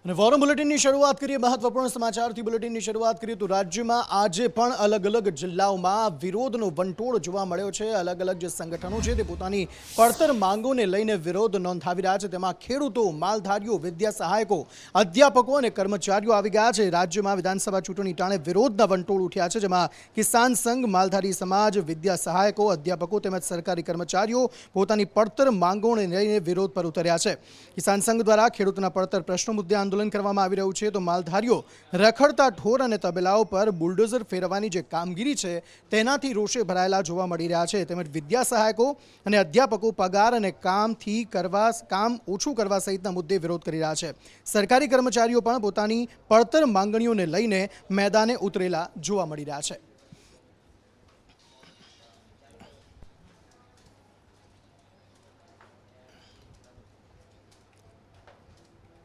અને વોરમ બુલેટિનની શરૂઆત કરીએ મહત્વપૂર્ણ સમાચારથી। બુલેટિનની શરૂઆત કરીએ તો રાજ્યમાં આજે પણ અલગ અલગ જિલ્લાઓમાં વિરોધનો વંટોળ જોવા મળ્યો છે। અલગ અલગ જે સંગઠનો છે તે પોતાની પડતર માંગોને લઈને વિરોધ નોંધાવી રહ્યા છે। તેમાં ખેડૂતો, માલધારીઓ, વિદ્યા સહાયકો, અધ્યાપકો અને કર્મચારીઓ આવી ગયા છે। રાજ્યમાં વિધાનસભા ચૂંટણી ટાણે વિરોધના વંટોળ ઉઠ્યા છે, જેમાં કિસાન સંઘ, માલધારી સમાજ, વિદ્યા સહાયકો, અધ્યાપકો તેમજ સરકારી કર્મચારીઓ પોતાની પડતર માંગોને લઈને વિરોધ પર ઉતર્યા છે। કિસાન સંઘ દ્વારા ખેડૂતોના પડતર પ્રશ્નો મુદ્દે આંદોલન કરવામાં આવી રહ્યું છે, તો માલધારીઓ રખડતા ઢોર અને તબેલાઓ પર બુલડોઝર ફેરવવાની જે કામગીરી છે તેનાથી રોષે ભરાયેલા જોવા મળી રહ્યા છે। તેમજ વિદ્યા સહાયકો અને અધ્યાપકો પગાર અને કામ ઓછું કરવા સહિતના મુદ્દે વિરોધ કરી રહ્યા છે। સરકારી કર્મચારીઓ પણ પોતાની પડતર માંગણીઓને લઈને મેદાને ઉતરેલા જોવા મળી રહ્યા છે।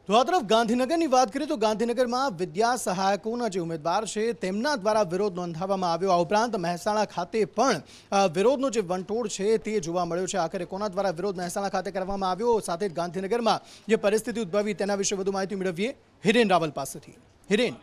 તો આ તરફ ગાંધીનગરની વાત કરીએ તો ગાંધીનગરમાં વિદ્યા સહાયકોના જે ઉમેદવાર છે તેમના દ્વારા વિરોધ નોંધાવવામાં આવ્યો। આ ઉપરાંત મહેસાણા ખાતે પણ વિરોધનો જે વંટોળ છે તે જોવા મળ્યો છે। આખરે કોના દ્વારા વિરોધ મહેસાણા ખાતે કરવામાં આવ્યો, સાથે જ ગાંધીનગરમાં જે પરિસ્થિતિ ઉદ્ભવી તેના વિશે વધુ માહિતી મેળવીએ હિરેન રાવલ પાસેથી। હિરેન,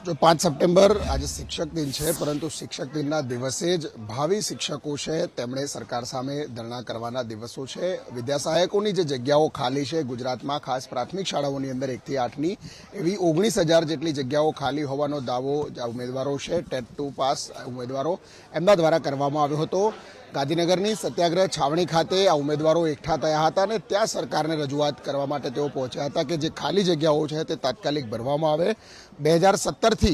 जो 5 सप्टेम्बर आज शिक्षक दिन है, परंतु शिक्षक दिन दिवसे ज भावी शिक्षकों है तेमणे सरकार सामे धरना करवाना दिवसों है। विद्या सहायकों की जग्याओं खाली है गुजरात में, खास प्राथमिक शालाओं 1 થી 8 एवं 19,000 जेटली जग्याओं खाली होवानो दावो उम्मीदवारों है टेट 2 पास उम्मीदवारों एमना द्वारा करवामां आव्यो हतो। गांधीनगरनी सत्याग्रह छावणी खाते आ उम्मीदवारों एकठा थया हता ने त्या सरकारने रजूआत करवा माटे तेओ पहोंच्या हता के जे खाली जग्याओं छे ते तात्कालिक भरवामां आवे। 2017 थी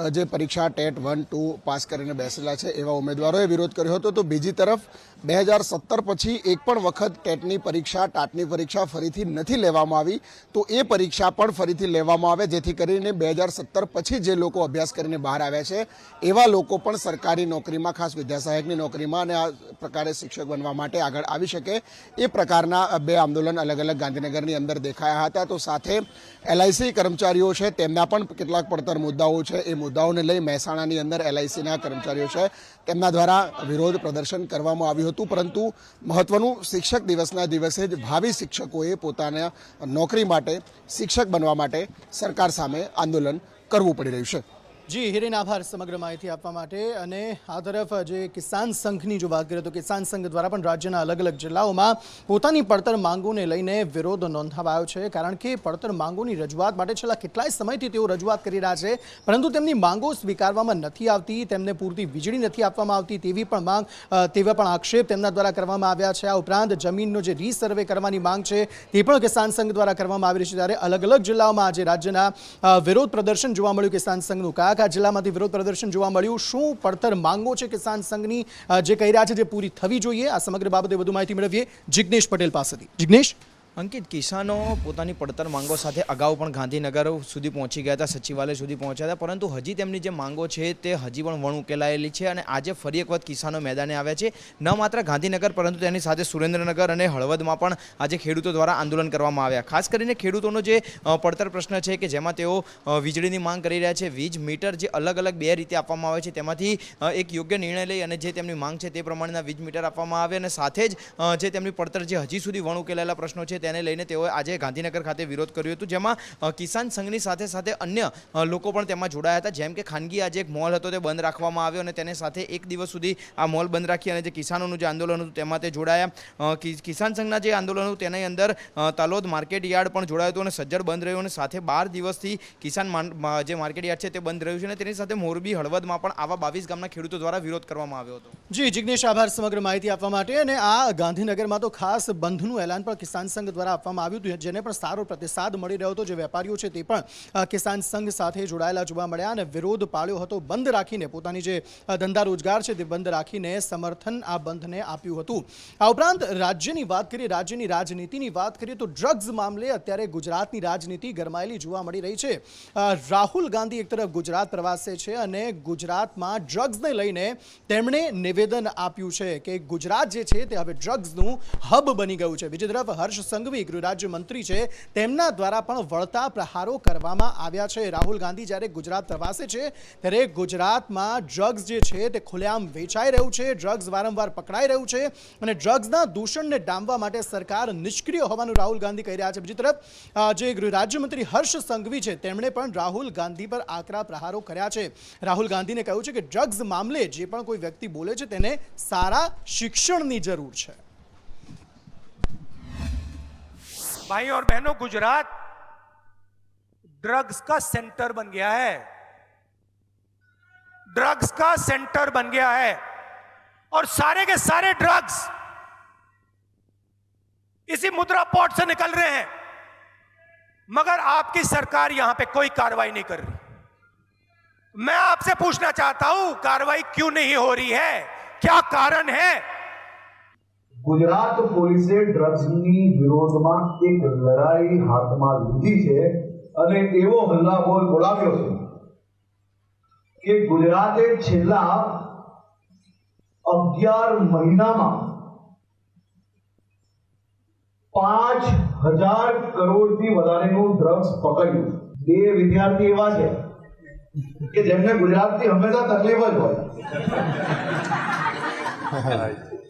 जे परीक्षा टेट 1-2 पास करीने बेसेला छे एवा उम्मीदवारोए विरोध कर्यो हतो। तो बीजी तरफ 2017 पछी एक पण वखत टेटनी परीक्षा, टाटनी परीक्षा फरीथी नथी लेवामां आवी, तो ए परीक्षा पण फरीथी लेवामां आवे, जेथी करीने 2017 पछी जे लोको अभ्यास करीने बहार आव्या छे एवा लोको पण सरकारी नौकरीमां, खास विद्या सहायकनी नौकरीमां अने आ प्रकारे शिक्षक बनवा माटे आगळ आवी शके ए प्रकारना 2 आंदोलन अलग अलग गांधीनगरनी अंदर देखाया हता। तो साथे LIC कर्मचारीओ छे तेमना पण કેટલાક પડતર મુદ્દાઓ છે, એ મુદ્દાઓને લઈ મહેસાણાની અંદર LICના કર્મચારીઓ છે તેમના દ્વારા વિરોધ પ્રદર્શન કરવામાં આવ્યું હતું। પરંતુ મહત્વનું, શિક્ષક દિવસના દિવસે જ ભાવિ શિક્ષકોએ પોતાના નોકરી માટે, શિક્ષક બનવા માટે સરકાર સામે આંદોલન કરવું પડી રહ્યું છે। જી હિરેન, આભાર સમગ્ર માહિતી આપવા માટે। અને આ તરફ જે કિસાન સંઘની જો વાત કરીએ તો કિસાન સંઘ દ્વારા પણ રાજ્યના અલગ અલગ જિલ્લાઓમાં પોતાની પડતર માંગોને લઈને વિરોધ નોંધાવાયો છે, કારણ કે પડતર માંગોની રજૂઆત માટે છેલ્લા કેટલાય સમયથી તેઓ રજૂઆત કરી રહ્યા છે, પરંતુ તેમની માંગો સ્વીકારવામાં નથી આવતી, તેમને પૂરતી વીજળી નથી આપવામાં આવતી તેવી પણ માંગ, તેવા પણ આક્ષેપ તેમના દ્વારા કરવામાં આવ્યા છે। આ ઉપરાંત જમીનનો જે રીસર્વે કરવાની માંગ છે તે પણ કિસાન સંઘ દ્વારા કરવામાં આવી રહી છે। ત્યારે અલગ અલગ જિલ્લાઓમાં આજે રાજ્યના વિરોધ પ્રદર્શન જોવા મળ્યું કિસાન સંઘનું। કયા જિલ્લામાંથી વિરોધ પ્રદર્શન જોવા મળ્યું, શું પડતર માંગો છે કિસાન સંઘની જે કહી રહ્યા છે જે પૂરી થવી જોઈએ, આ સમગ્ર બાબતે વધુ માહિતી મેળવીએ જિગ્નેશ પટેલ પાસેથી। જિગ્નેશ, અંકિત, કિસાનો પોતાની પડતર માંગો સાથે અગાઉ પણ ગાંધીનગર સુધી પહોંચી ગયા હતા, સચિવાલય સુધી પહોંચ્યા હતા, પરંતુ હજી તેમની જે માંગો છે તે હજી પણ વણ ઉકેલાયેલી છે અને આજે ફરી એક વખત કિસાનો મેદાને આવ્યા છે। ન માત્ર ગાંધીનગર પરંતુ તેની સાથે સુરેન્દ્રનગર અને હળવદમાં પણ આજે ખેડૂતો દ્વારા આંદોલન કરવામાં આવ્યા। ખાસ કરીને ખેડૂતોનો જે પડતર પ્રશ્ન છે કે જેમાં તેઓ વીજળીની માંગ કરી રહ્યા છે, વીજ મીટર જે અલગ અલગ 2 રીતે આપવામાં આવે છે તેમાંથી એક યોગ્ય નિર્ણય લઈ અને જે તેમની માંગ છે તે પ્રમાણેના વીજ મીટર આપવામાં આવે અને સાથે જ જે તેમની પડતર જે હજી સુધી વણ ઉકેલાયેલા પ્રશ્નો છે તેને લઈને તેઓએ આજે ગાંધીનગર ખાતે વિરોધ કર્યો હતો, જેમાં કિસાન સંઘની સાથે સાથે અન્ય લોકો પણ તેમાં જોડાયા હતા। જેમ કે ખાનગી આજે એક મોલ હતો તે બંધ રાખવામાં આવ્યો અને તેને સાથે એક દિવસ સુધી આ મોલ બંધ રાખી અને જે કિસાનોનું જે આંદોલન હતું તેમાં તે જોડાયા। કિસાન સંઘના જે આંદોલન હતું તેની અંદર તલોદ માર્કેટ યાર્ડ પણ જોડાયું હતું અને સજ્જડ બંધ રહ્યું અને સાથે 12 દિવસથી કિસાન જે માર્કેટ યાર્ડ છે તે બંધ રહ્યું છે અને તેની સાથે મોરબી, હળવદમાં પણ આવા 22 ગામના ખેડૂતો દ્વારા વિરોધ કરવામાં આવ્યો હતો। જી જિગ્નેશ, આભાર સમગ્ર માહિતી આપવા માટે। અને આ ગાંધીનગરમાં તો ખાસ બંધનું એલાન પણ કિસાન સંઘ દ્વારા આપવામાં આવ્યું હતું, જેને પણ સારો પ્રતિસાદ મળી રહ્યો હતો। જે વેપારીઓ છે તે પણ કિસાન સંઘ સાથે જોડાયેલા જોવા મળ્યા અને વિરોધ પાળ્યો હતો, બંધ રાખીને પોતાની જે ધંધા રોજગાર છે તે બંધ રાખીને સમર્થન આ બંધને આપ્યું હતું। આ ઉપરાંત રાજ્યની વાત કરીએ, રાજ્યની રાજનીતિની વાત કરીએ તો ડ્રગ્સ મામલે અત્યારે ગુજરાતની રાજનીતિ ગરમાયેલી જોવા મળી રહી છે। રાહુલ ગાંધી એક તરફ ગુજરાત પ્રવાસે છે અને ગુજરાતમાં ડ્રગ્સને લઈને તેમણે નિવેદન આપ્યું છે કે ગુજરાત જે છે તે હવે ડ્રગ્સનું હબ બની ગયું છે। બીજી તરફ હર્ષ સંઘવી સંઘવી ગૃહ રાજ્યમંત્રી છે તેમના દ્વારા પણ વળતા પ્રહારો કરવામાં આવ્યા છે। રાહુલ ગાંધી જ્યારે ગુજરાત પ્રવાસે છે ત્યારે ગુજરાતમાં ડ્રગ્સ જે છે તે ખુલ્લેઆમ વેચાઈ રહ્યું છે, ડ્રગ્સ વારંવાર પકડાઈ રહ્યું છે અને ડ્રગ્સના દૂષણને ડામવા માટે સરકાર નિષ્ક્રિય હોવાનું રાહુલ ગાંધી કહી રહ્યા છે। બીજી તરફ જે ગૃહ રાજ્યમંત્રી હર્ષ સંઘવી છે તેમણે પણ રાહુલ ગાંધી પર આકરા પ્રહારો કર્યા છે। રાહુલ ગાંધીને કહ્યું છે કે ડ્રગ્સ મામલે જે પણ કોઈ વ્યક્તિ બોલે છે તેને સારા શિક્ષણની જરૂર છે। भाई और बहनों, गुजरात ड्रग्स का सेंटर बन गया है, ड्रग्स का सेंटर बन गया है और सारे के सारे ड्रग्स इसी मुद्रा पोर्ट से निकल रहे हैं, मगर आपकी सरकार यहां पे कोई कार्रवाई नहीं कर रही। मैं आपसे पूछना चाहता हूं, कार्रवाई क्यों नहीं हो रही है, क्या कारण है? ગુજરાત પોલીસે ડ્રગ્સની વિરોધમાં એક લડાઈ હાથમાં લીધી છે અને એવો હલ્લાબોલ બોલાવ્યો છે કે ગુજરાતે છેલ્લા 11 મહિનામાં 5,000 કરોડથી વધારેનું ડ્રગ્સ પકડ્યું। બે વિદ્યાર્થી એવા છે કે જેમને ગુજરાતથી હંમેશા તકલીફ જ હોય।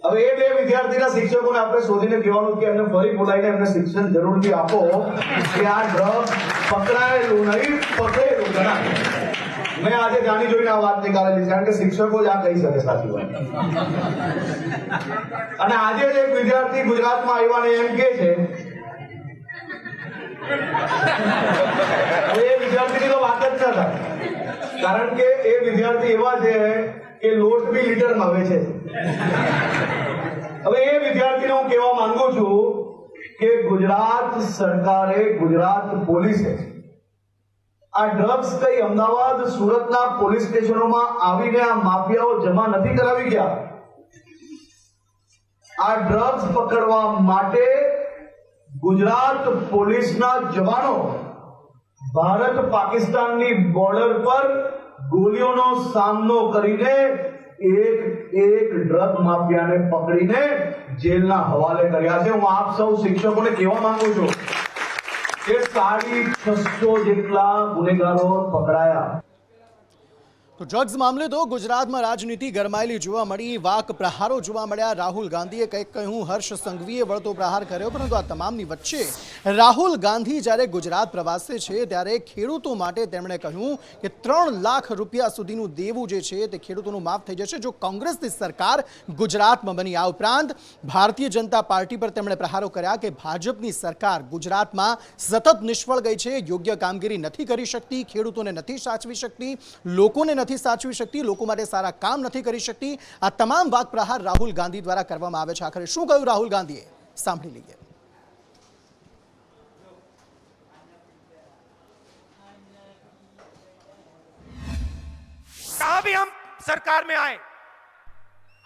હવે એ બે વિદ્યાર્થીના શિક્ષકોને આપણે શોધીને કહેવાનું કે એમને ફરી બોલાવીને એમને શિક્ષણ જરૂરથી આપો કે આ ડ્રગ્સ પકડાયેલું નહીં, પકડેલું ગણાય। મેં આજે જાણી જોઈને આ વાત નીકાળેલી કારણ કે શિક્ષકો જ આ કહી શકે સાચી વાત। અને આજે જ એક વિદ્યાર્થી ગુજરાતમાં આવ્યા ને એમ કે છે, હવે એ વિદ્યાર્થીની તો વાત જ ન થાય કારણ કે એ વિદ્યાર્થી એવા છે કે લોટ બી લીટરમાં વેચે છે। હવે એ વિદ્યાર્થીને હું કહેવા માંગુ છું કે ગુજરાત સરકારે, ગુજરાત પોલીસે આ ડ્રગ્સ કઈ અમદાવાદ, સુરતના પોલીસ સ્ટેશનોમાં આવીને આ માફિયાઓ જમા નથી કરાવી ગયા। આ ડ્રગ્સ પકડવા માટે ગુજરાત પોલીસના જવાનો ભારત પાકિસ્તાનની બોર્ડર પર ગોળીઓનો સામનો કરીને એક ડ્રગ માફિયાને પકડીને જેલના હવાલે કર્યા છે। હું આપ સૌ શિક્ષકોને કહેવા માંગુ છું કે 650 જેટલા ગુનેગારો પકડાયા। તો ડ્રગ્સ મામલે તો ગુજરાતમાં રાજનીતિ ગરમાયેલી જોવા મળી, વાક પ્રહારો જોવા મળ્યા। રાહુલ ગાંધીએ કંઈક કહ્યું, હર્ષ સંઘવીએ વળતો પ્રહાર કર્યો, પરંતુ આ તમામની વચ્ચે રાહુલ ગાંધી જ્યારે ગુજરાત પ્રવાસે છે ત્યારે ખેડૂતો માટે તેમણે કહ્યું કે 3 લાખ રૂપિયા સુધીનું દેવું જે છે તે ખેડૂતોનું માફ થઈ જશે જો કોંગ્રેસની સરકાર ગુજરાતમાં બની। આ ઉપરાંત ભારતીય जनता पार्टी पर તેમણે પ્રહારો કર્યા કે ભાજપની સરકાર ગુજરાતમાં સતત નિષ્ફળ ગઈ છે, યોગ્ય કામગીરી નથી કરી શકતી, ખેડૂતોને નથી સાચવી શકતી, લોકોને નથી સાચવી શકતી, લોકો માટે સારા કામ નથી કરી શકતી। આ તમામ વાક પ્રહાર રાહુલ ગાંધી દ્વારા કરવામાં આવે છે। આખરે શું કહ્યું રાહુલ ગાંધીએ, સાંભળી લઈએ। कहा भी हम सरकार में आए,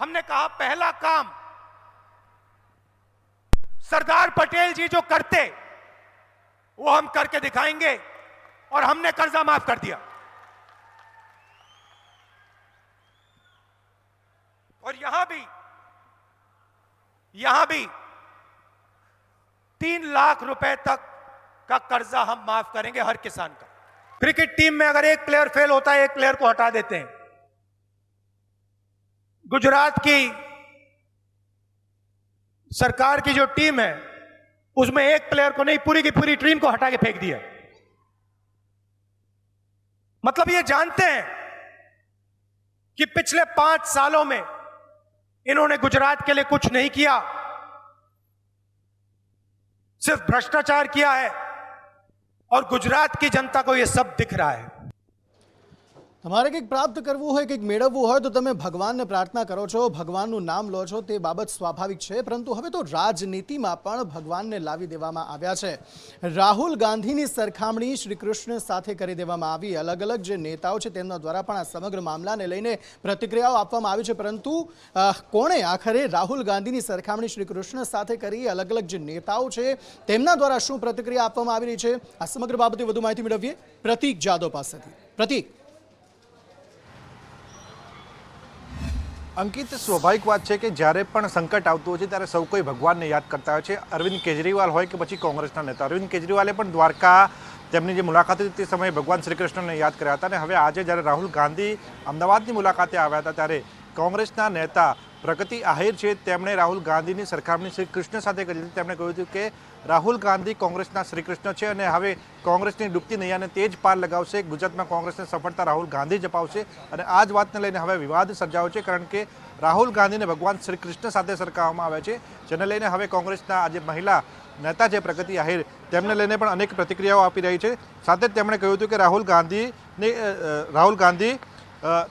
हमने कहा पहला काम सरदार पटेल जी जो करते वो हम करके दिखाएंगे और हमने कर्जा माफ कर दिया। और यहां भी 3 लाख रुपए तक का कर्जा हम माफ करेंगे हर किसान का। क्रिकेट टीम में अगर एक प्लेयर फेल होता है, एक प्लेयर को हटा देते हैं। गुजरात की सरकार की जो टीम है उसमें एक प्लेयर को नहीं, पूरी की पूरी टीम को हटा के फेंक दिया। मतलब ये जानते हैं कि पिछले 5 सालों में इन्होंने गुजरात के लिए कुछ नहीं किया, सिर्फ भ्रष्टाचार किया है और गुजरात की जनता को यह सब दिख रहा है। તમારે કંઈક પ્રાપ્ત કરવું હોય, કંઈક મેળવવું હોય તો તમે ભગવાનને પ્રાર્થના કરો છો, ભગવાનનું નામ લો છો, તે બાબત સ્વાભાવિક છે, પરંતુ હવે તો રાજનીતિમાં પણ ભગવાનને લાવી દેવામાં આવ્યા છે। રાહુલ ગાંધીની સરખામણી શ્રી કૃષ્ણ સાથે કરી દેવામાં આવી। અલગ અલગ જે નેતાઓ છે તેમના દ્વારા પણ આ સમગ્ર મામલાને લઈને પ્રતિક્રિયાઓ આપવામાં આવી છે, પરંતુ કોણે આખરે રાહુલ ગાંધીની સરખામણી શ્રી કૃષ્ણ સાથે કરી? અલગ અલગ જે નેતાઓ છે તેમના દ્વારા શું પ્રતિક્રિયા આપવામાં આવી રહી છે, આ સમગ્ર બાબતે વધુ માહિતી મેળવીએ પ્રતીક જાદવ પાસેથી। પ્રતીક, અંકિત, સ્વાભાવિક વાત છે કે જ્યારે પણ સંકટ આવતું હોય છે ત્યારે સૌ કોઈ ભગવાનને યાદ કરતા હોય છે. અરવિંદ કેજરીવાલ હોય કે પછી કોંગ્રેસના નેતા, અરવિંદ કેજરીવાલે પણ દ્વારકા તેમની જે મુલાકાત હતી તે સમયે ભગવાન શ્રી કૃષ્ણને યાદ કર્યા હતા. અને હવે આજે જ્યારે રાહુલ ગાંધી અમદાવાદની મુલાકાતે આવ્યા હતા ત્યારે કોંગ્રેસના નેતા પ્રગતિ આહિર છે તેમણે રાહુલ ગાંધીની સરખામણી શ્રી કૃષ્ણ સાથે કરી હતી. તેમણે કહ્યું હતું કે રાહુલ ગાંધી કોંગ્રેસના શ્રી કૃષ્ણ છે અને હવે કોંગ્રેસની ડૂબતી નૈયાને તે જ પાર લગાવશે. ગુજરાતમાં કોંગ્રેસને સફળતા રાહુલ ગાંધી જ અપાવશે અને આ જ વાતને લઈને હવે વિવાદ સર્જાયો છે, કારણ કે રાહુલ ગાંધીને ભગવાન શ્રી કૃષ્ણ સાથે સરખાવવામાં આવે છે, જેને લઈને હવે કોંગ્રેસના આજે મહિલા નેતા છે પ્રગતિ આહિર તેમને લઈને પણ અનેક પ્રતિક્રિયાઓ આપી રહી છે. સાથે જ તેમણે કહ્યું હતું કે રાહુલ ગાંધી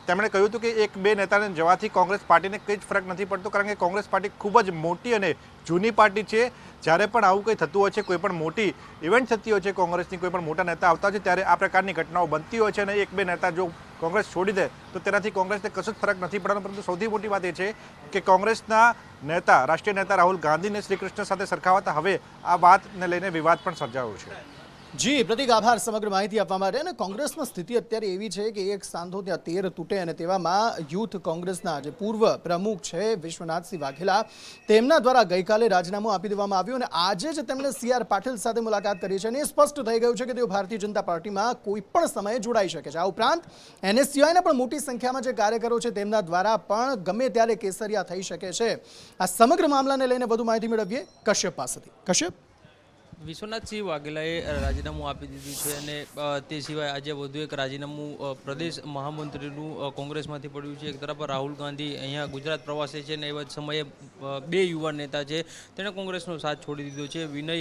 તેમણે કહ્યું હતું કે એક બે નેતાને જવાથી કોંગ્રેસ પાર્ટીને કંઈ જ ફરક નથી પડતો, કારણ કે કોંગ્રેસ પાર્ટી ખૂબ જ મોટી અને જૂની પાર્ટી છે. જ્યારે પણ આવું કંઈ થતું હોય છે, કોઈ પણ મોટી ઇવેન્ટ થતી હોય છે, કોંગ્રેસની કોઈ પણ મોટા નેતા આવતા હોય છે ત્યારે આ પ્રકારની ઘટનાઓ બનતી હોય છે અને એક બે નેતા જો કોંગ્રેસ છોડી દે તો તેનાથી કોંગ્રેસને કશું જ ફરક નથી પડવાનો. પરંતુ સૌથી મોટી વાત એ છે કે કોંગ્રેસના નેતા, રાષ્ટ્રીય નેતા રાહુલ ગાંધીને શ્રી કૃષ્ણ સાથે સરખાવતા હવે આ વાતને લઈને વિવાદ પણ સર્જાયો છે. જી પ્રતિક, આભાર સમગ્ર માહિતી આપવા માટે. અને કોંગ્રેસમાં સ્થિતિ અત્યારે એવી છે કે એક સાંધો ત્યાં 13 તૂટે, અને તેવામાં યુથ કોંગ્રેસના જે પૂર્વ પ્રમુખ છે વિશ્વનાથસિંહ વાઘેલા તેમના દ્વારા ગઈકાલે રાજીનામું આપી દેવામાં આવ્યું અને આજે જ તેમણે CR પાટીલ સાથે મુલાકાત કરી છે અને એ સ્પષ્ટ થઈ ગયું છે કે તેઓ ભારતીય જનતા પાર્ટીમાં કોઈ પણ સમયે જોડાઈ શકે છે. આ ઉપરાંત એને સિવાયના પણ મોટી સંખ્યામાં જે કાર્યકરો છે તેમના દ્વારા પણ ગમે ત્યારે કેસરિયા થઈ શકે છે. આ સમગ્ર મામલાને લઈને વધુ માહિતી મેળવીએ કશ્યપ પાસેથી. કશ્યપ, વિશ્વનાથસિંહ વાઘેલાએ રાજીનામું આપી દીધું છે અને તે સિવાય આજે વધુ એક રાજીનામું પ્રદેશ મહામંત્રીનું કોંગ્રેસમાંથી પડ્યું છે. એક તરફ રાહુલ ગાંધી અહીંયા ગુજરાત પ્રવાસે છે અને એવા જ સમયે બે યુવા નેતા છે તેણે કોંગ્રેસનો સાથ છોડી દીધો છે. વિનય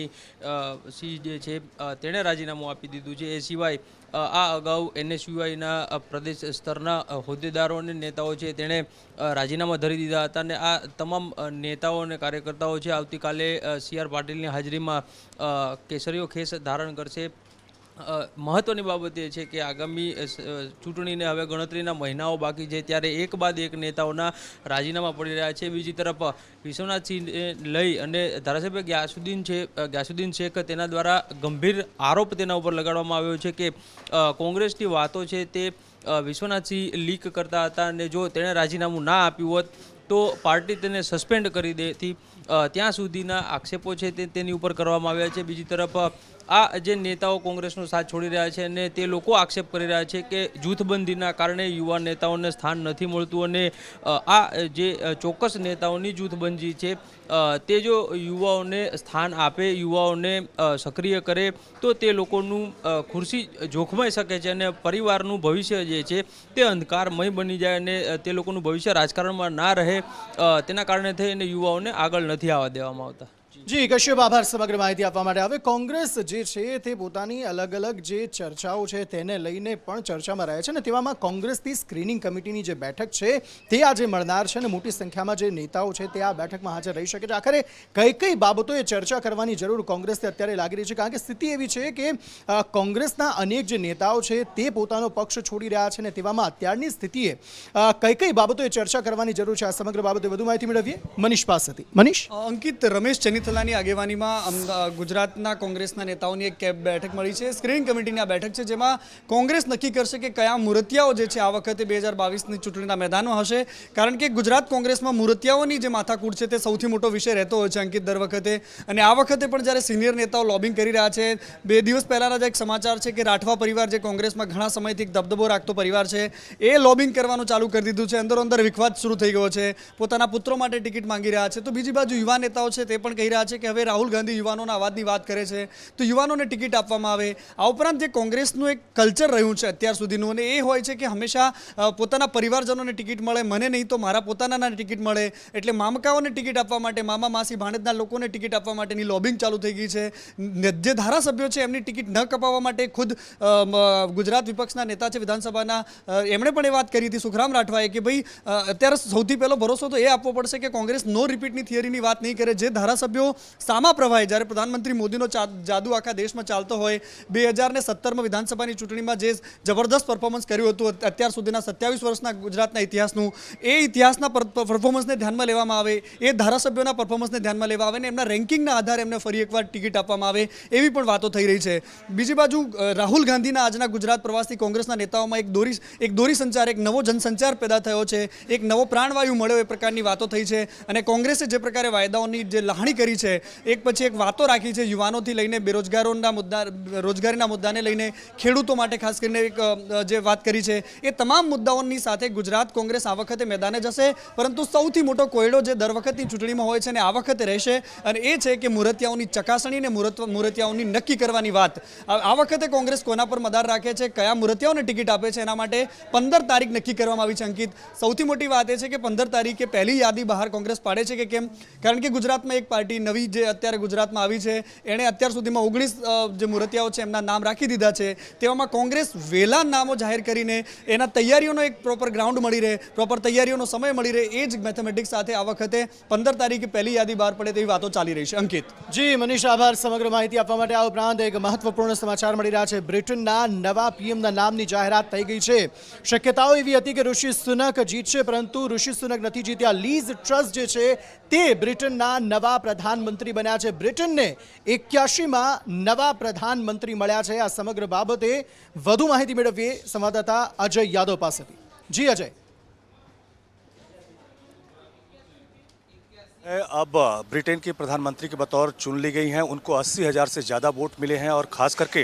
સિંહ જે છે તેણે રાજીનામું આપી દીધું છે. એ સિવાય આ અગાઉ NSUIના પ્રદેશ સ્તરના હોદ્દેદારો અને નેતાઓ છે તેણે રાજીનામા ધરી દીધા હતા અને આ તમામ નેતાઓ અને કાર્યકર્તાઓ છે આવતીકાલે CR પાટીલની હાજરીમાં કેસરીયો ખેસ ધારણ કરશે. મહત્વની બાબત એ છે કે આગામી ચૂંટણીને હવે ગણતરીના મહિનાઓ બાકી છે ત્યારે એક બાદ એક નેતાઓના રાજીનામા પડી રહ્યા છે. બીજી તરફ વિશ્વનાથસિંહને લઈ અને ધારાસભ્ય ગ્યાસુદ્દીન શેખ તેના દ્વારા ગંભીર આરોપ તેના ઉપર લગાડવામાં આવ્યો છે કે કોંગ્રેસની વાતો છે તે વિશ્વનાથસિંહ લીક કરતા હતા અને જો તેણે રાજીનામું ના આપ્યું હોત તો પાર્ટી તેને સસ્પેન્ડ કરી દેતી. ત્યાં સુધીના આક્ષેપો છે તેની ઉપર કરવામાં આવ્યા છે. બીજી તરફ આ જે નેતાઓ કોંગ્રેસનો સાથ છોડી રહ્યા છે અને તે લોકો આક્ષેપ કરી રહ્યા છે કે જૂથબંધીના કારણે યુવા નેતાઓને સ્થાન નથી મળતું અને આ જે ચોક્કસ નેતાઓની જૂથબંધી છે તે જો યુવાઓને સ્થાન આપે, યુવાઓને સક્રિય કરે તો તે લોકોનું ખુરશી જોખમાઈ શકે છે અને પરિવારનું ભવિષ્ય જે છે તે અંધકારમય બની જાય અને તે લોકોનું ભવિષ્ય રાજકારણમાં ના રહે તેના કારણે થઈને યુવાઓને આગળ નથી આવવા દેવામાં આવતા. જી કશ્યપ, આભાર સમગ્ર માહિતી આપવા માટે. હવે કોંગ્રેસ જે છે તે પોતાની અલગ અલગ જે ચર્ચાઓ છે તેને લઈને પણ ચર્ચામાં રહે છે અને તેવામાં કોંગ્રેસની સ્ક્રીનિંગ કમિટીની જે બેઠક છે તે આજે મળનાર છે અને મોટી સંખ્યામાં જે નેતાઓ છે તે આ બેઠકમાં હાજર રહી શકે છે. આખરે કઈ બાબતોએ ચર્ચા કરવાની જરૂર કોંગ્રેસને અત્યારે લાગી રહી છે, કારણ કે સ્થિતિ એવી છે કે કોંગ્રેસના અનેક જે નેતાઓ છે તે પોતાનો પક્ષ છોડી રહ્યા છે અને તેવામાં અત્યારની સ્થિતિએ કઈ બાબતોએ ચર્ચા કરવાની જરૂર છે, આ સમગ્ર બાબતે વધુ માહિતી મેળવીએ મનીષ પાસેથી. મનીષ. અંકિત, રમેશ ચનિથલાની આગેવાનીમાં ગુજરાતના કોંગ્રેસના નેતાઓની એક બેઠક મળી છે. સ્ક્રીનિંગ કમિટીની આ બેઠક છે જેમાં કોંગ્રેસ નક્કી કરશે કે કયા મૂર્તિયાઓ જે છે આ વખતે 2022ની ચૂંટણીના મેદાનમાં હશે, કારણ કે ગુજરાત કોંગ્રેસમાં મૂર્તિયાઓની જે માથાકૂટ છે તે સૌથી મોટો વિષય રહેતો હોય છે અંકિત દર વખતે. અને આ વખતે પણ જ્યારે સિનિયર નેતાઓ લોબિંગ કરી રહ્યા છે, 2 દિવસ પહેલાના જ એક સમાચાર છે કે રાઠવા પરિવાર જે કોંગ્રેસમાં ઘણા સમયથી દબદબો રાખતો પરિવાર છે એ લોબિંગ કરવાનું ચાલુ કરી દીધું છે. અંદર વિખવાદ શરૂ થઈ ગયો છે, પોતાના પુત્રો માટે ટિકિટ માંગી રહ્યા છે. તો બીજી બાજુ યુવા નેતાઓ છે તે પણ કહી રહ્યા છે કે હવે રાહુલ ગાંધી યુવાનોના અવાજની વાત કરે છે તો યુવાનોને ટિકિટ આપવામાં આવે. આ ઉપરાંત જે કોંગ્રેસનું એક કલ્ચર રહ્યું છે અત્યાર સુધીનું અને એ હોય છે કે હંમેશા પોતાના પરિવારજનોને ટિકિટ મળે, મને નહીં તો મારા પોતાના ટિકિટ મળે, એટલે મામકાઓને ટિકિટ આપવા માટે, મામા માસી ભાણેજના લોકોને ટિકિટ આપવા માટેની લોબિંગ ચાલુ થઈ ગઈ છે. જે ધારાસભ્યો છે એમની ટિકિટ ન કપાવવા માટે ખુદ ગુજરાત વિપક્ષના નેતા છે વિધાનસભાના, એમણે પણ એ વાત કરી હતી સુખરામ રાઠવાએ કે ભાઈ અત્યારે સૌથી પહેલો ભરોસો તો એ આપવો પડશે કે કોંગ્રેસ નો રિપીટની થિયરીની વાત નહીં કરે. જે ધારાસભ્યો વાતચીતનો સામા પ્રવાહે જ્યારે પ્રધાનમંત્રી મોદીનો જાદુ આખા દેશમાં ચાલતો હોય 2017માં વિધાનસભાની ચૂંટણીમાં જે જબરદસ્ત પરફોર્મન્સ કર્યું હતું અત્યાર સુધીના 27 વર્ષના ગુજરાતના ઇતિહાસનું, એ ઇતિહાસના પરફોર્મન્સને ધ્યાનમાં લેવામાં આવે, એ ધારાસભ્યોના પરફોર્મન્સને ધ્યાનમાં લેવા આવે અને એમના રેન્કિંગના આધારે એમને ફરી એકવાર ટિકિટ આપવામાં આવે એવી પણ વાતો થઈ રહી છે. બીજી બાજુ રાહુલ ગાંધીના આજના ગુજરાત પ્રવાસથી કોંગ્રેસના નેતાઓમાં એક દોરી સંચાર, એક નવો જનસંચાર પેદા થયો છે, એક નવો પ્રાણવાયુ મળ્યો એ પ્રકારની વાતો થઈ છે. અને કોંગ્રેસે જે પ્રકારે વાયદાઓની જે લહાણી કરી છે, એક પછી એક વાતો રાખી છે, યુવાનોથી લઈને બેરોજગારોના મુદ્દા, રોજગારીના મુદ્દાને લઈને ખેડૂતો માટે ખાસ કરીને એક જે વાત કરી છે, એ તમામ મુદ્દાઓની સાથે ગુજરાત કોંગ્રેસ આ વખતે મેદાને જશે. પરંતુ સૌથી મોટો કોયડો જે દર વખતની ચૂંટણીમાં હોય છે અને આ વખતે રહેશે, અને એ છે કે મુરતિયાઓની ચકાસણી અને મુરતિયાઓની નક્કી કરવાની વાત. આ વખતે કોંગ્રેસ કોના પર મદાર રાખે છે, કયા મુરતિયાઓને ટિકિટ આપે છે, એના માટે 15 તારીખ નક્કી કરવામાં આવી છે. અંકિત, સૌથી મોટી વાત એ છે કે 15 તારીખે પહેલી યાદી બહાર કોંગ્રેસ પાડે છે કે કેમ? કારણ કે ગુજરાતમાં એક પાર્ટી નવી જે અત્યારે ગુજરાતમાં આવી છે, એણે અત્યાર સુધીમાં 19 જે મુરતિયાઓ છે એમના નામ રાખી દીધા છે. તેવામાં કોંગ્રેસ વહેલા નામો જાહેર કરીને એના તૈયારીઓનો એક પ્રોપર ગ્રાઉન્ડ મળી રહે, પ્રોપર તૈયારીઓનો સમય મળી રહે, એ જ મેથેમેટિક્સ સાથે આ વખતે 15 તારીખે પહેલી યાદી બહાર પડે તેવી વાતો ચાલી રહી છે. અંકિત. જી મનીષ, આભાર સમગ્ર માહિતી આપવા માટે. આ ઉપરાંત એક મહત્વપૂર્ણ સમાચાર મળી રહ્યા છે. બ્રિટનના નવા પીએમના નામની જાહેરાત થઈ ગઈ છે. શક્યતાઓ એવી હતી કે ઋષિ સુનક જીતશે, પરંતુ ઋષિ સુનક નથી જીત્યા. લીઝ ટ્રસ જે છે તે બ્રિટનના નવા પ્રધાનમંત્રી બન્યા છે. બ્રિટનને 81માં નવા પ્રધાનમંત્રી મળ્યા છે. આ સમગ્ર બાબતે વધુ માહિતી મેળવીએ સંવાદદાતા અજય યાદવ પાસેથી. જી અજય. अब ब्रिटेन की प्रधानमंत्री के बतौर चुन ली गई हैं। उनको 80,000 से ज़्यादा वोट मिले हैं और ख़ास करके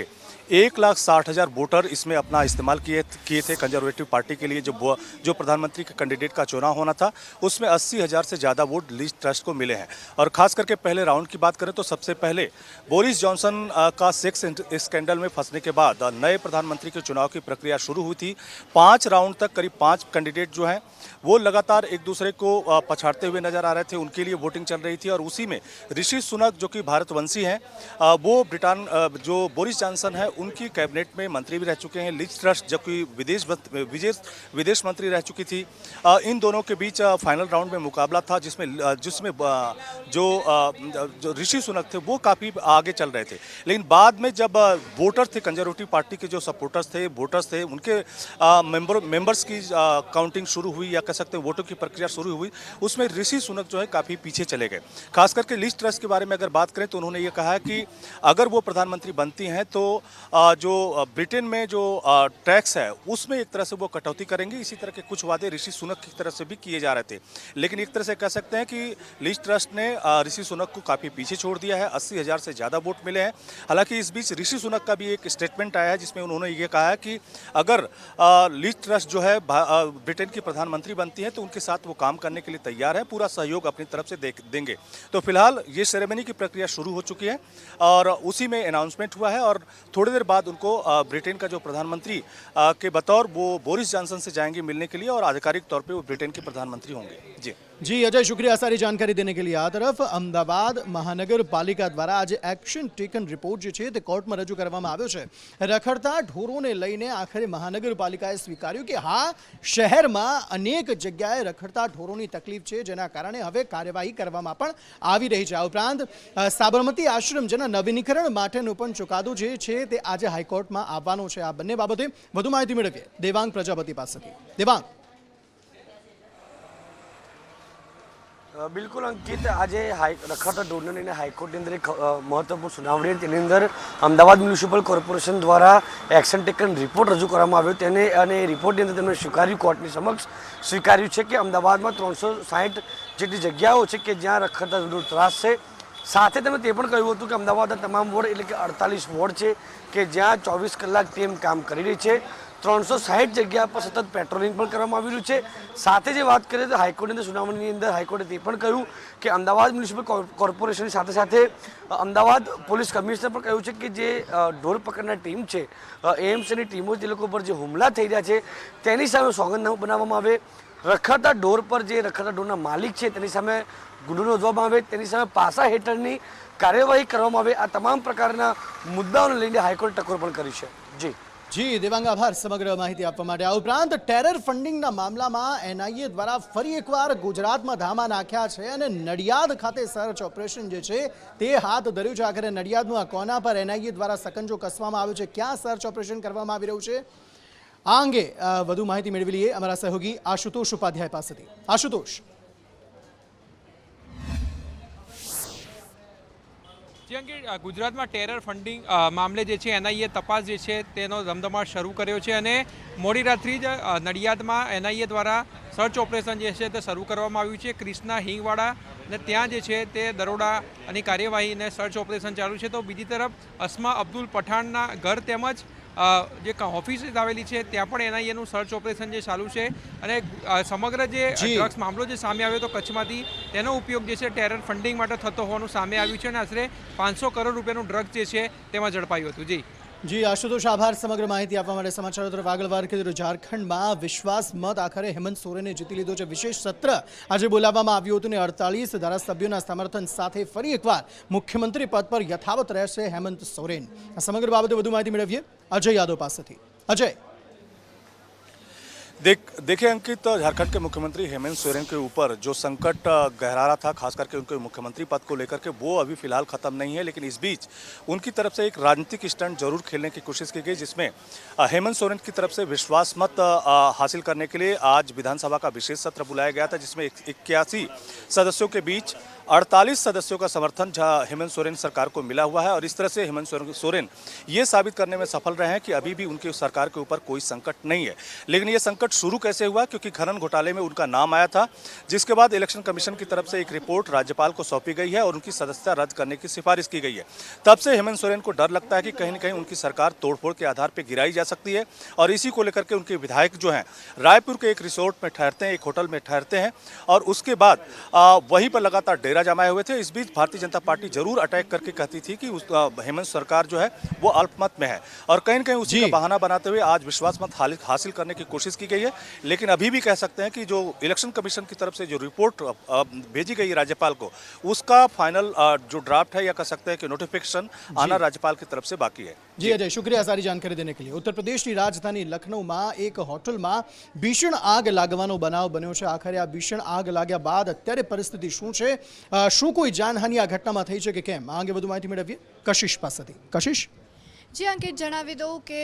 1,60,000 वोटर इसमें अपना इस्तेमाल किए थे कंजर्वेटिव पार्टी के लिए। जो प्रधानमंत्री के कैंडिडेट का चुनाव होना था उसमें 80,000 से ज़्यादा वोट लीज ट्रस्ट को मिले हैं। और ख़ास करके पहले राउंड की बात करें तो सबसे पहले बोरिस जॉनसन का सेक्स स्कैंडल में फंसने के बाद नए प्रधानमंत्री के चुनाव की प्रक्रिया शुरू हुई थी। 5 राउंड तक करीब 5 कैंडिडेट जो हैं वो लगातार एक दूसरे को पछाड़ते हुए नजर आ रहे थे। उनके लिए वोटिंग चल रही थी और उसी में ऋषि सुनक जो कि भारतवंशी हैं वो ब्रिटेन जो बोरिस जॉनसन है उनकी कैबिनेट में मंत्री भी रह चुके हैं। लिज ट्रस्ट जो कि विदेश मंत्री रह चुकी थी। इन दोनों के बीच फाइनल राउंड में मुकाबला था जिसमें जो ऋषि सुनक थे वो काफ़ी आगे चल रहे थे। लेकिन बाद में जब वोटर थे कंजर्वेटिव पार्टी के जो सपोर्टर्स थे वोटर्स थे उनके मेंबर्स की काउंटिंग शुरू हुई या कह सकते हैं वोटों की प्रक्रिया शुरू हुई, उसमें ऋषि सुनक जो है काफ़ी पीछे चले गए। खास करके लिज ट्रस्ट के बारे में अगर बात करें तो उन्होंने ये कहा है कि अगर वो प्रधानमंत्री बनती हैं तो जो ब्रिटेन में जो टैक्स है उसमें एक तरह से वो कटौती करेंगे। इसी तरह के कुछ वादे ऋषि सुनक की तरफ से भी किए जा रहे थे। लेकिन एक तरह से कह सकते हैं कि लिज ट्रस्ट ने ऋषि सुनक को काफ़ी पीछे छोड़ दिया है। 80,000 से ज़्यादा वोट मिले हैं। हालांकि इस बीच ऋषि सुनक का भी एक स्टेटमेंट आया है जिसमें उन्होंने ये कहा है कि अगर लिज ट्रस्ट जो है ब्रिटेन की प्रधानमंत्री बनती है तो उनके साथ वो काम करने के लिए तैयार है, पूरा सहयोग अपनी तरफ से देंगे। तो फिलहाल ये सेरेमनी की प्रक्रिया शुरू हो चुकी है और उसी में अनाउंसमेंट हुआ है और थोड़ी देर बाद उनको ब्रिटेन का जो प्रधानमंत्री के बतौर वो बोरिस जॉनसन से जाएंगे मिलने के लिए और आधिकारिक तौर पे वो ब्रिटेन के प्रधानमंत्री होंगे। जी अजय, शुक्रिया सारी जानकारी देने के लिए। आ तरफ अमदावाद महानगरपालिका द्वारा आज एक्शन टेकन रिपोर्ट जो है कोर्ट में रजू કરવામાં આવ્યો છે। રખડતા ઢોરોને લઈને આખરે મહાનગરપાલિકાએ સ્વીકાર્યું કે હા, શહેરમાં અનેક જગ્યાએ રખડતા ઢોરોની તકલીફ છે, જેના કારણે હવે કાર્યવાહી કરવામાં પણ આવી રહી છે। આ ઉપરાંત સાબરમતી આશ્રમ જેના નવીનીકરણ માટેનો પણ ચુકાદો જે છે તે આજે હાઈકોર્ટમાં આવવાનો છે। આ બંને બાબતે વધુ માહિતી મેળવીએ દેવાંગ પ્રજાપતિ પાસેથી। દેવાંગ। બિલકુલ અંકિત, આજે રખડતા ઢોરને લઈને હાઈકોર્ટની અંદર એક મહત્વપૂર્ણ સુનાવણી તેની અંદર અમદાવાદ મ્યુનિસિપલ કોર્પોરેશન દ્વારા એક્શન ટેકન રિપોર્ટ રજૂ કરવામાં આવ્યો તેને અને રિપોર્ટની અંદર તેમણે સ્વીકાર્યું, કોર્ટની સમક્ષ સ્વીકાર્યું છે કે અમદાવાદમાં 360 જેટલી જગ્યાઓ છે કે જ્યાં રખડતા ઢોરનો ત્રાસ છે। સાથે તેમણે તે પણ કહ્યું હતું કે અમદાવાદના તમામ વોર્ડ એટલે કે 48 વોર્ડ છે કે જ્યાં 24 કલાક ટીમ કામ કરી રહી છે। 360 જગ્યા પર સતત પેટ્રોલિંગ પણ કરવામાં આવી રહ્યું છે। સાથે જે વાત કરીએ તો હાઈકોર્ટની અંદર સુનાવણીની અંદર હાઈકોર્ટે તે પણ કહ્યું કે અમદાવાદ મ્યુનિસિપલ કોર્પોરેશનની સાથે સાથે અમદાવાદ પોલીસ કમિશનર પણ કહ્યું છે કે જે ઢોર પકડના ટીમ છે એએમસીની ટીમો જે લોકો પર જે હુમલા થઈ રહ્યા છે તેની સામે સોગંદનામું બનાવવામાં આવે। રખડતા ઢોર પર જે રખડતા ઢોરના માલિક છે તેની સામે ગુનો નોંધવામાં આવે, તેની સામે પાસા હેઠળની કાર્યવાહી કરવામાં આવે। આ તમામ પ્રકારના મુદ્દાઓને લઈને હાઈકોર્ટે ટકોર પણ કરી છે। જી જી દેવાંગ, આભાર સમગ્ર માહિતી આપવા માટે. આ ઉપરાંત ટેરર ફંડિંગના મામલામાં એનઆઈએ દ્વારા ફરી એકવાર ગુજરાતમાં ધામા નાખ્યા છે અને નડિયાદ ખાતે સર્ચ ઓપરેશન જે છે તે હાથ ધર્યું છે. આખરે નડિયાદનું આ કોના પર એનઆઈએ દ્વારા સકંજો કસવામાં આવ્યો છે, ક્યાં સર્ચ ઓપરેશન કરવામાં આવી રહ્યું છે, આ અંગે વધુ માહિતી મેળવી લઈએ અમારા સહયોગી આશુતોષ ઉપાધ્યાય પાસેથી. આશુતોષ. જેમ કે ગુજરાતમાં ટેરર ફંડિંગ મામલે જે છે એનઆઈએ તપાસ જે છે તેનો ધમધમાટ શરૂ કર્યો છે અને મોડી રાત્રિ જ નડિયાદમાં એનઆઈએ દ્વારા સર્ચ ઓપરેશન જે છે તે શરૂ કરવામાં આવ્યું છે. ક્રિષ્ના હિંગવાડા ને ત્યાં જે છે તે દરોડાની કાર્યવાહી અને સર્ચ ઓપરેશન ચાલુ છે. તો બીજી તરફ અસ્મા અબ્દુલ પઠાણના ઘર તેમજ જે ઓફિસ આવેલી છે ત્યાં પણ એનઆઈએનું સર્ચ ઓપરેશન જે ચાલુ છે અને સમગ્ર જે ડ્રગ્સ મામલો જે સામે આવ્યો હતો કચ્છમાંથી તેનો ઉપયોગ જે છે ટેરર ફંડિંગ માટે થતો હોવાનું સામે આવ્યું છે અને આશરે 500 કરોડ રૂપિયાનું ડ્રગ્સ જે છે તેમાં ઝડપાયું હતું. જી આશુતોષ, આભાર સમગ્ર માહિતી આપવા માટે. સમાચારો તરફ આગળ વાર કરીએ તો ઝારખંડમાં વિશ્વાસ મત આખરે હેમંત સોરેને જીતી લીધો છે. વિશેષ સત્ર આજે બોલાવવામાં આવ્યું હતું અને 48 ધારાસભ્યોના સમર્થન સાથે ફરી એકવાર મુખ્યમંત્રી પદ પર યથાવત રહેશે હેમંત સોરેન. આ સમગ્ર બાબતે વધુ માહિતી મેળવીએ अजय यादव पास थी. अजय. देखिए अंकित, झारखंड के मुख्यमंत्री हेमंत सोरेन के ऊपर जो संकट गहरा रहा था, खास करके उनके मुख्यमंत्री पद को लेकर के, वो अभी फिलहाल खत्म नहीं है. लेकिन इस बीच उनकी तरफ से एक राजनीतिक स्टंट जरूर खेलने की कोशिश की गई, जिसमें हेमंत सोरेन की तरफ से विश्वास मत हासिल करने के लिए आज विधानसभा का विशेष सत्र बुलाया गया था, जिसमें 81 सदस्यों के बीच 48 सदस्यों का समर्थन हेमंत सोरेन सरकार को मिला हुआ है. और इस तरह से हेमंत सोरेन ये साबित करने में सफल रहे हैं कि अभी भी उनकी सरकार के ऊपर कोई संकट नहीं है. लेकिन ये संकट शुरू कैसे हुआ? क्योंकि खनन घोटाले में उनका नाम आया था, जिसके बाद इलेक्शन कमीशन की तरफ से एक रिपोर्ट राज्यपाल को सौंपी गई है और उनकी सदस्यता रद्द करने की सिफारिश की गई है. तब से हेमंत सोरेन को डर लगता है कि कहीं न कहीं उनकी सरकार तोड़फोड़ के आधार पर गिराई जा सकती है. और इसी को लेकर के उनके विधायक जो हैं रायपुर के एक रिसोर्ट में ठहरते हैं, एक होटल में ठहरते हैं और उसके बाद वहीं पर लगातार डेरा जमाए हुए थे. इस बीच भारतीय जनता पार्टी जरूर अटैक करके कहती थी कि हेमंत सरकार जो है वो अल्पमत में है और कहीं न कहीं उसी का बहाना बनाते हुए आज विश्वास मत हासिल करने की कोशिश की गई है. लेकिन अभी भी कह सकते हैं कि जो इलेक्शन कमीशन की तरफ से जो रिपोर्ट भेजी गई है राज्यपाल को, उसका फाइनल जो ड्राफ्ट है या कह सकते हैं कि नोटिफिकेशन आना राज्यपाल की तरफ से बाकी है. जी अजय, शुक्रिया सारी जानकारी देने के लिए. उत्तर प्रदेश की राजधानी लखनऊ में एक होटल में भीषण आग लागવાનો બનાવ બન્યો છે. આખરે આ ભીષણ આગ लाग्યા બાદ અત્યારે પરિસ્થિતિ શું છે, શું કોઈ જાનહાનિ આ ઘટનામાં થઈ છે કે કેમ, આ અંગે વધુ માહિતી મેળવીએ કશિશ પાસેથી. કશિશ. जी अंकित, जणावी दो कि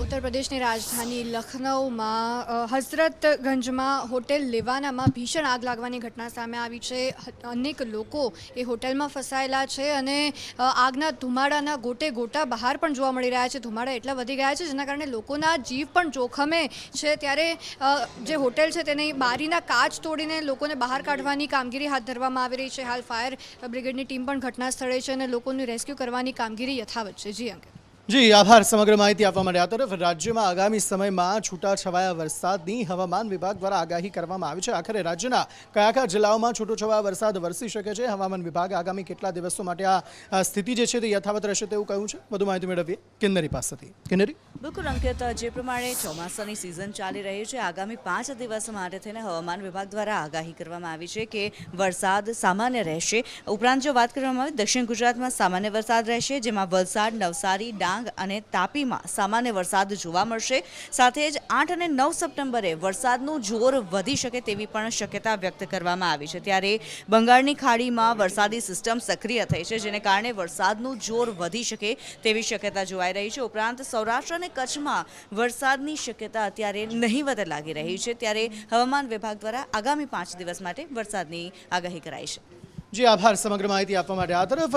उत्तर प्रदेश की राजधानी लखनऊ में हजरतगंज में होटेल लेवाना में भीषण आग लगवानी घटना सामे आवी छे. अनेक लोको ए होटेल में फसायेला छे अने आगना धुमाड़ाना गोटे गोटा बहार पण जोवा मळी रह्या छे. धुमाड़ा एटला वधी गया छे जेना कारणे लोकोना जीव पण जोखमे छे. त्यारे जे होटेल छे तेनी बारीना काच तोड़ीने लोकोने बहार काढवानी कामगीरी हाथ धरवामां आवी रही छे. हाल फायर ब्रिगेडनी टीम पण घटना स्थळे छे अने लोकोने रेस्क्यू करवानी कामगीरी यथावत छे. जी अंकित. જી આભાર સમગ્ર માહિતી આપવા માટે. આ તરફ રાજ્યમાં આગામી સમયમાં છૂટાછવાયા વરસાદની હવામાન વિભાગ દ્વારા આગાહી કરવામાં આવી છે. આખરે રાજ્યના કયા કયા જિલ્લાઓમાં છૂટોછવાયા વરસાદ વરસી શકે છે, હવામાન વિભાગ આગામી કેટલા દિવસો માટે આ સ્થિતિ જે છે તે યથાવત રહેશે તેવું કહ્યું છે. વધુ માહિતી મેળવીએ કિન્નરી પાસેથી. કિન્નરી. બિલકુલ અંકિત, જે પ્રમાણે ચોમાસાની સિઝન ચાલી રહી છે, આગામી 5 દિવસ માટે થઈને હવામાન વિભાગ દ્વારા આગાહી કરવામાં આવી છે કે વરસાદ સામાન્ય રહેશે. ઉપરાંત જો વાત કરવામાં આવે દક્ષિણ ગુજરાતમાં સામાન્ય વરસાદ રહેશે, જેમાં વલસાડ, નવસારી, ડાંગ અને તાપીમાં સામાન્ય વરસાદ જોવા મળશે. સાથે જ 8 અને 9 સપ્ટેમ્બરે વરસાદનું જોર વધી શકે તેવી પણ શક્યતા વ્યક્ત કરવામાં આવી છે. ત્યારે બંગાળની ખાડીમાં વરસાદી સિસ્ટમ સક્રિય થઈ છે, જેને કારણે વરસાદનું જોર વધી શકે તેવી શક્યતા જોવાઈ રહી છે. ઉપરાંત સૌરાષ્ટ્ર અને કચ્છમાં વરસાદની શક્યતા અત્યારે નહીવત લાગી રહી છે. ત્યારે હવામાન વિભાગ દ્વારા આગામી 5 દિવસ માટે વરસાદની આગાહી કરાઈ છે. જી આભાર સમગ્ર માહિતી આપવા માટે. આ તરફ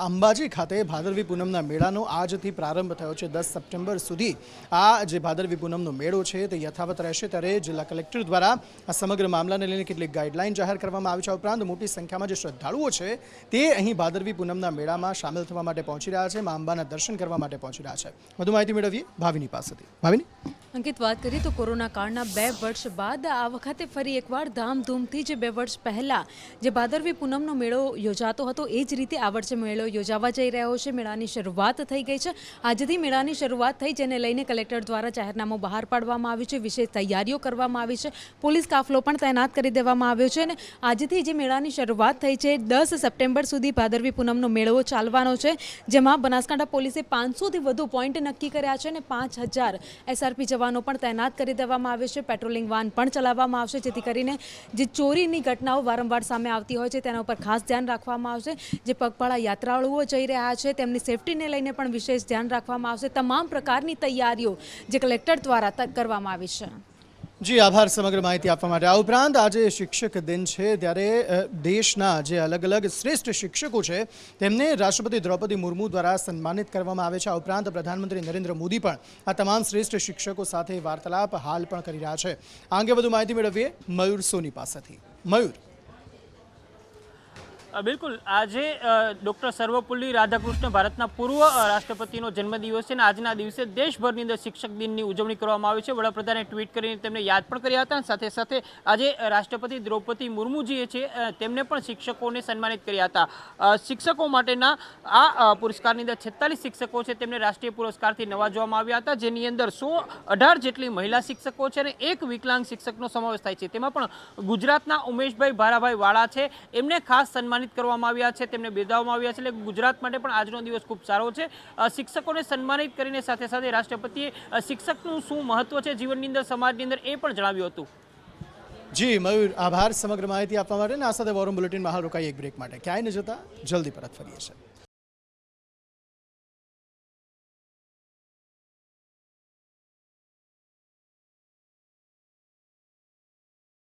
અંબાજી ખાતે ભાદરવી પૂનમના મેળાનો આજથી પ્રારંભ થયો છે. 10 સપ્ટેમ્બર સુધી આ જે ભાદરવી પૂનમનો મેળો છે તે યથાવત રહેશે. ત્યારે જિલ્લા કલેક્ટર દ્વારા આ સમગ્ર મામલાને લઈને કેટલીક ગાઈડલાઈન જાહેર કરવામાં આવી છે. ઉપરાંત મોટી સંખ્યામાં જે શ્રદ્ધાળુઓ છે તે અહીં ભાદરવી પૂનમના મેળામાં સામેલ થવા માટે પહોંચી રહ્યા છે, મા અંબાના દર્શન કરવા માટે પહોંચી રહ્યા છે. વધુ માહિતી મેળવીએ ભાવિની પાસેથી. ભાવિની. અંકિત, વાત કરીએ તો કોરોના કાળના 2 વર્ષ બાદ આ વખતે ફરી એકવાર ધામધૂમથી જે 2 વર્ષ પહેલાં જે ભાદરવી પૂનમનો મેળો યોજાતો હતો એ જ રીતે આ વર્ષે મેળો યોજાવા જઈ રહ્યો છે. મેળાની શરૂઆત થઈ ગઈ છે. આજથી મેળાની શરૂઆત થઈ, જેને લઈને કલેક્ટર દ્વારા જાહેરનામું બહાર પાડવામાં આવ્યું છે. વિશેષ તૈયારીઓ કરવામાં આવી છે. પોલીસ કાફલો પણ તૈનાત કરી દેવામાં આવ્યો છે અને આજથી જે મેળાની શરૂઆત થઈ છે 10 સપ્ટેમ્બર સુધી ભાદરવી પૂનમનો મેળો ચાલવાનો છે, જેમાં બનાસકાંઠા પોલીસે 500થી વધુ પોઈન્ટ નક્કી કર્યા છે અને 5000 SRP જવાનો પણ તૈનાત કરી દેવામાં આવ્યો છે. પેટ્રોલિંગ વાન પણ ચલાવવામાં આવશે, જેથી કરીને જે ચોરીની ઘટનાઓ વારંવાર સામે આવતી હોય છે તેના ઉપર ખાસ ધ્યાન રાખવામાં આવશે. જે પગપાળા યાત્રાળુઓ જઈ રહ્યા છે તેમની સેફટીને લઈને પણ વિશેષ ધ્યાન રાખવામાં આવશે. તમામ પ્રકારની તૈયારીઓ જે કલેક્ટર દ્વારા કરવામાં આવી છે. જી આભાર સમગ્ર માહિતી આપવા માટે. આ ઉપરાંત આજે શિક્ષક દિન છે, ત્યારે દેશના જે અલગ અલગ શ્રેષ્ઠ શિક્ષકો છે તેમને રાષ્ટ્રપતિ દ્રૌપદી મુર્મુ દ્વારા સન્માનિત કરવામાં આવે છે. આ ઉપરાંત પ્રધાનમંત્રી નરેન્દ્ર મોદી પણ આ તમામ શ્રેષ્ઠ શિક્ષકો સાથે વાર્તાલાપ હાલ પણ કરી રહ્યા છે. આ અંગે વધુ માહિતી મેળવીએ મયુર સોની પાસેથી. મયુર. બિલકુલ, આજે ડૉક્ટર સર્વપલ્લી રાધાકૃષ્ણ ભારતના પૂર્વ રાષ્ટ્રપતિનો જન્મદિવસ છે અને આજના દિવસે દેશભરની અંદર શિક્ષક દિનની ઉજવણી કરવામાં આવી છે. વડાપ્રધાને ટ્વીટ કરીને તેમને યાદ પણ કર્યા હતા. સાથે સાથે આજે રાષ્ટ્રપતિ દ્રૌપદી મુર્મુજીએ છે તેમને પણ શિક્ષકોને સન્માનિત કર્યા હતા. શિક્ષકો માટેના આ પુરસ્કારની અંદર 46 શિક્ષકો છે તેમને રાષ્ટ્રીય પુરસ્કારથી નવાજવામાં આવ્યા હતા, જેની અંદર 118 જેટલી મહિલા શિક્ષકો છે અને એક વિકલાંગ શિક્ષકનો સમાવેશ થાય છે. તેમાં પણ ગુજરાતના ઉમેશભાઈ ભારાભાઈ વાળા છે, એમને ખાસ સન્માનિત કરવામાં આવ્યા છે, તેમને બિરદાવવામાં આવ્યા છે. એટલે ગુજરાત માટે પણ આજનો દિવસ ખૂબ સારો છે. શિક્ષકોને સન્માનિત કરીને સાથે સાથે રાષ્ટ્રપતિએ શિક્ષકનું શું મહત્વ છે જીવનની અંદર, સમાજની અંદર, એ પણ જણાવ્યું હતું. જી મયુર, આભાર સમગ્ર માહિતી આપવા માટે. આ સાથે વોરમ બુલેટિનમાં હાલ રોકાઈ એક બ્રેક માટે. ક્યાંય ન જતા, જલ્દી પરત ફરીએ છીએ.